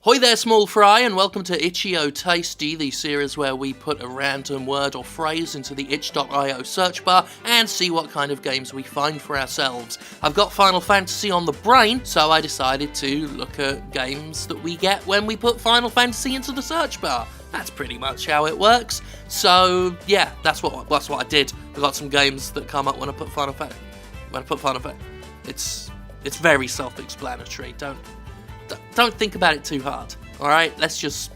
Hoi there, small fry, and welcome to Itchy-O Tasty, the series where we put a random word or phrase into the itch.io search bar and see what kind of games we find for ourselves. I've got Final Fantasy on the brain, so I decided to look at games that we get when we put Final Fantasy into the search bar. That's pretty much how it works. So yeah, that's what I did. I got some games that come up when I put Final Fantasy. It's very self-explanatory. Don't think about it too hard. All right, let's just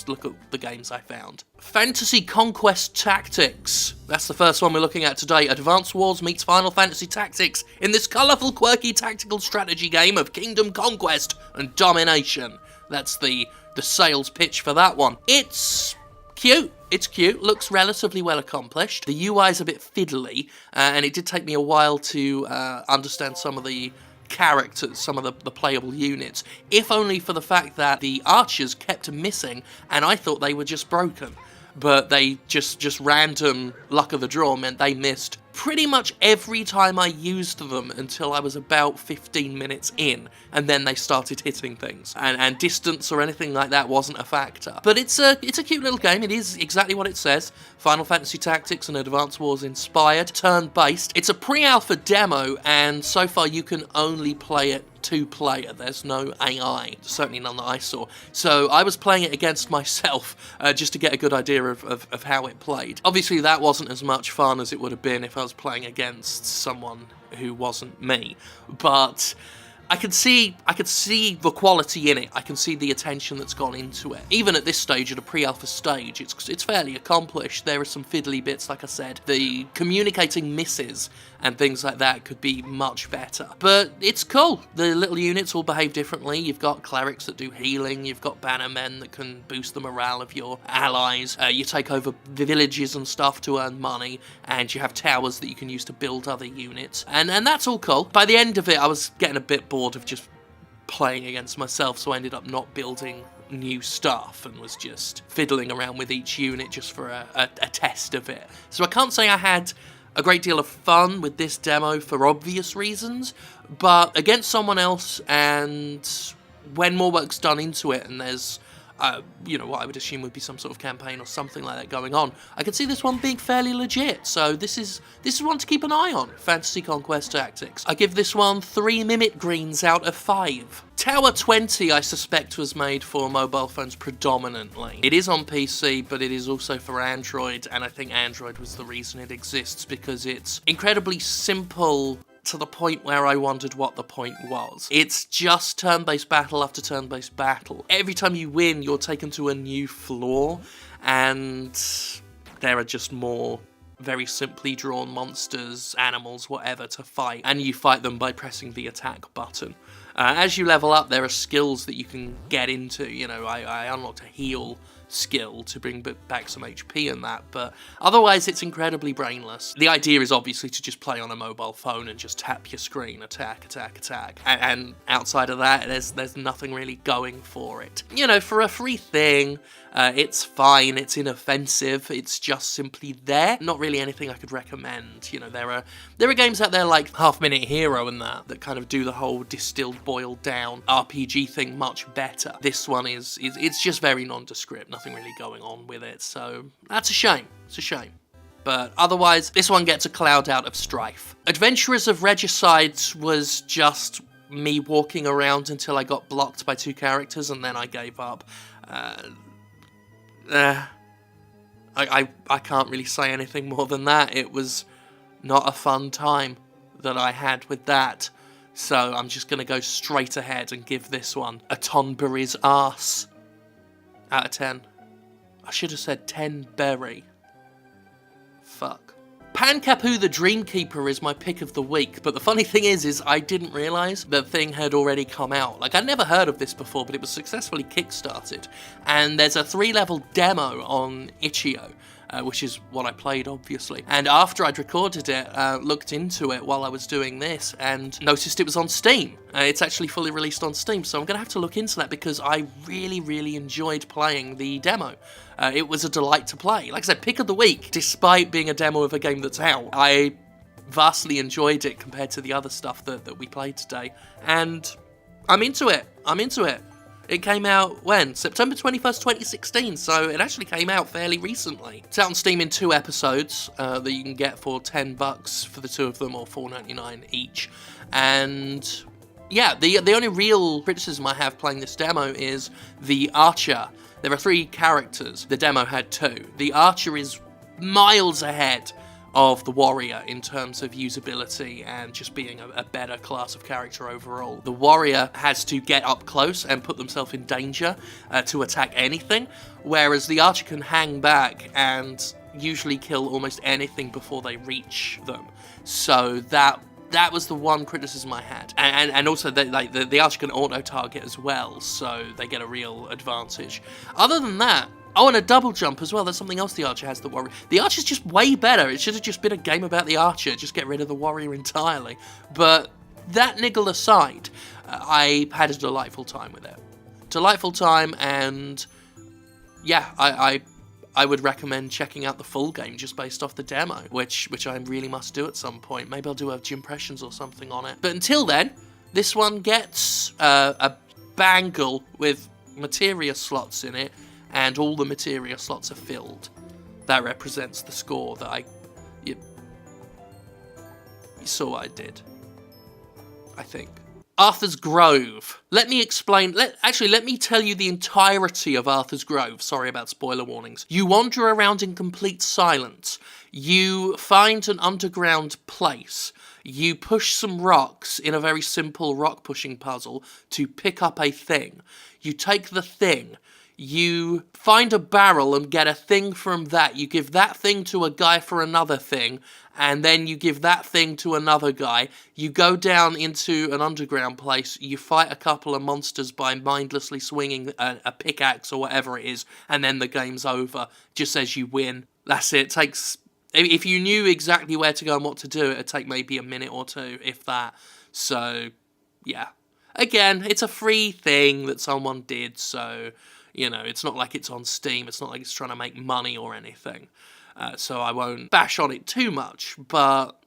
look at the games I found. Fantasy Conquest Tactics. That's the first one we're looking at today. Advance Wars meets Final Fantasy Tactics in this colourful, quirky tactical strategy game of kingdom conquest and domination. That's the sales pitch for that one. It's cute. It's cute, looks relatively well accomplished. The UI's a bit fiddly, and it did take me a while to understand some of the characters, some of the playable units, if only for the fact that the archers kept missing, and I thought they were just broken. But they just random luck of the draw meant they missed pretty much every time I used them until I was about 15 minutes in, and then they started hitting things. And distance or anything like that wasn't a factor. But it's a cute little game. It is exactly what it says. Final Fantasy Tactics and Advance Wars inspired, turn-based. It's a pre-alpha demo, and so far you can only play it two-player. There's no AI, certainly none that I saw. So I was playing it against myself just to get a good idea of how it played. Obviously that wasn't as much fun as it would have been if I was playing against someone who wasn't me, but I could see the quality in it. I can see the attention that's gone into it. Even at this stage, at a pre-alpha stage, it's fairly accomplished. There are some fiddly bits, like I said. The communicating misses and things like that could be much better. But it's cool. The little units all behave differently. You've got clerics that do healing. You've got bannermen that can boost the morale of your allies. You take over the villages and stuff to earn money. And you have towers that you can use to build other units. And that's all cool. By the end of it, I was getting a bit bored of just playing against myself, so I ended up not building new stuff and was just fiddling around with each unit just for a test of it. So I can't say I had a great deal of fun with this demo for obvious reasons, but against someone else, and when more work's done into it and there's what I would assume would be some sort of campaign or something like that going on, I could see this one being fairly legit. So this is one to keep an eye on. Fantasy Conquest Tactics. I give this one 3 Mimic Greens out of 5. Tower 20, I suspect, was made for mobile phones predominantly. It is on PC, but it is also for Android, and I think Android was the reason it exists, because it's incredibly simple to the point where I wondered what the point was. It's just turn-based battle after turn-based battle. Every time you win, you're taken to a new floor, and there are just more very simply drawn monsters, animals, whatever, to fight, and you fight them by pressing the attack button. As you level up, there are skills that you can get into. I unlocked a heal skill to bring back some HP and that, but otherwise it's incredibly brainless. The idea is obviously to just play on a mobile phone and just tap your screen, attack, and outside of that, there's nothing really going for it. For a free thing, it's fine, it's inoffensive, it's just simply there. Not really anything I could recommend. There are games out there like Half Minute Hero and that kind of do the whole distilled, boiled down RPG thing much better. This one it's just very nondescript, nothing really going on with it, so that's a shame. It's a shame. But otherwise, this one gets a cloud out of Strife. Adventurers of Regicide was just me walking around until I got blocked by 2 characters, and then I gave up. I can't really say anything more than that. It was not a fun time that I had with that. So I'm just going to go straight ahead and give this one a Tonberry's arse out of 10. I should have said 10 berry. Fuck. Pankapu the Dreamkeeper is my pick of the week, but the funny thing is I didn't realise the thing had already come out. I'd never heard of this before, but it was successfully kickstarted. And there's a 3-level demo on Itchy-O, which is what I played, obviously. And after I'd recorded it, looked into it while I was doing this, and noticed it was on Steam. It's actually fully released on Steam, so I'm going to have to look into that, because I really, really enjoyed playing the demo. It was a delight to play. Like I said, pick of the week, despite being a demo of a game that's out. I vastly enjoyed it compared to the other stuff that we played today, and I'm into it. It came out when? September 21st, 2016, so it actually came out fairly recently. It's out on Steam in 2 episodes that you can get for $10 for the 2 of them, or $4.99 each. And yeah, the only real criticism I have playing this demo is the Archer. There are 3 characters. The demo had 2. The Archer is miles ahead of the Warrior in terms of usability and just being a better class of character overall. The Warrior has to get up close and put themselves in danger to attack anything, whereas the Archer can hang back and usually kill almost anything before they reach them. So that was the one criticism I had. And also, the Archer can auto-target as well, so they get a real advantage. Other than that, oh, and a double jump as well. That's something else the Archer has that Warrior. The Archer's just way better. It should have just been a game about the Archer. Just get rid of the Warrior entirely. But that niggle aside, I had a delightful time with it. Delightful time, and yeah, I would recommend checking out the full game just based off the demo, which I really must do at some point. Maybe I'll do a Gimpressions or something on it. But until then, this one gets a bangle with materia slots in it, and all the materia slots are filled. That represents the score that you saw what I did, I think. Arthur's Grove. Let me explain, let me tell you the entirety of Arthur's Grove. Sorry about spoiler warnings. You wander around in complete silence. You find an underground place. You push some rocks in a very simple rock pushing puzzle to pick up a thing. You take the thing. You find a barrel and get a thing from that. You give that thing to a guy for another thing, and then you give that thing to another guy. You go down into an underground place, you fight a couple of monsters by mindlessly swinging a pickaxe or whatever it is, and then the game's over. Just says you win. That's it. It takes... If you knew exactly where to go and what to do, it'd take maybe a minute or 2, if that. So, yeah. Again, it's a free thing that someone did, so... You know, it's not like it's on Steam, it's not like it's trying to make money or anything. So I won't bash on it too much, but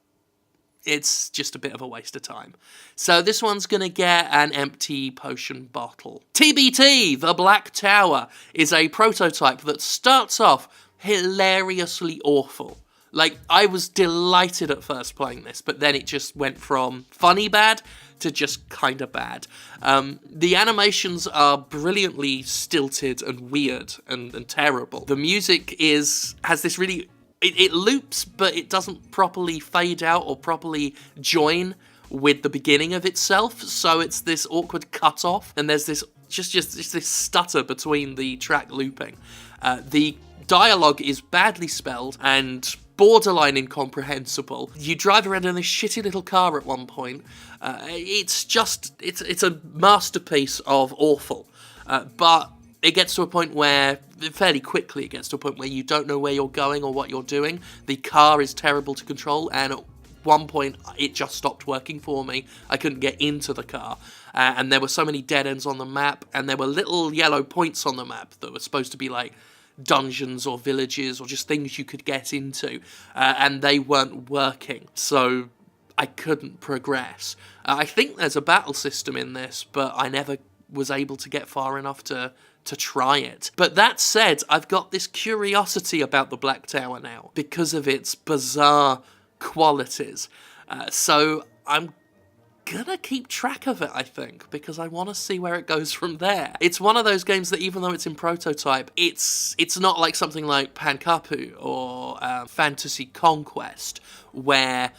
it's just a bit of a waste of time. So this one's going to get an empty potion bottle. TBT, The Black Tower, is a prototype that starts off hilariously awful. Like, I was delighted at first playing this, but then it just went from funny bad to just kind of bad. The animations are brilliantly stilted and weird and terrible. The music has this really... It loops, but it doesn't properly fade out or properly join with the beginning of itself, so it's this awkward cut-off, and there's this just this stutter between the track looping. The dialogue is badly spelled and borderline incomprehensible. You drive around in this shitty little car at one point. It's a masterpiece of awful. But it gets to a point where, fairly quickly, it gets to a point where you don't know where you're going or what you're doing. The car is terrible to control, and at one point it just stopped working for me. I couldn't get into the car. And there were so many dead ends on the map, and there were little yellow points on the map that were supposed to be like dungeons or villages or just things you could get into, and they weren't working, so I couldn't progress. I think there's a battle system in this, but I never was able to get far enough to try it. But that said, I've got this curiosity about the Black Tower now because of its bizarre qualities, so I'm gonna keep track of it, I think, because I want to see where it goes from there. It's one of those games that, even though it's in prototype, it's not like something like Pankapu or Fantasy Conquest, where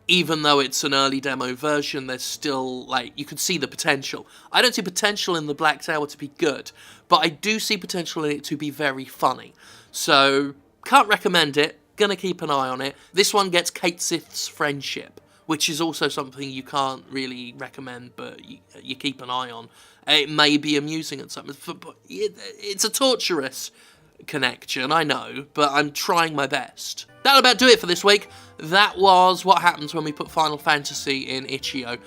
even though it's an early demo version, there's still, like, you can see the potential. I don't see potential in the Black Tower to be good, but I do see potential in it to be very funny. So, can't recommend it, gonna keep an eye on it. This one gets Kate Sith's Friendship, which is also something you can't really recommend, but you keep an eye on. It may be amusing at something, but it's a torturous connection, I know, but I'm trying my best. That'll about do it for this week. That was what happens when we put Final Fantasy in itch.io,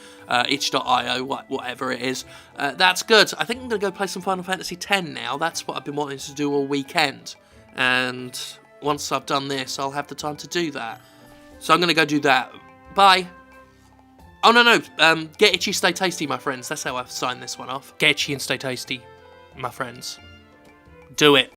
itch.io, whatever it is. That's good. I think I'm going to go play some Final Fantasy X now. That's what I've been wanting to do all weekend. And once I've done this, I'll have the time to do that. So I'm going to go do that. Bye. Oh, no. Get itchy, stay tasty, my friends. That's how I sign this one off. Get itchy and stay tasty. my friends. Do it.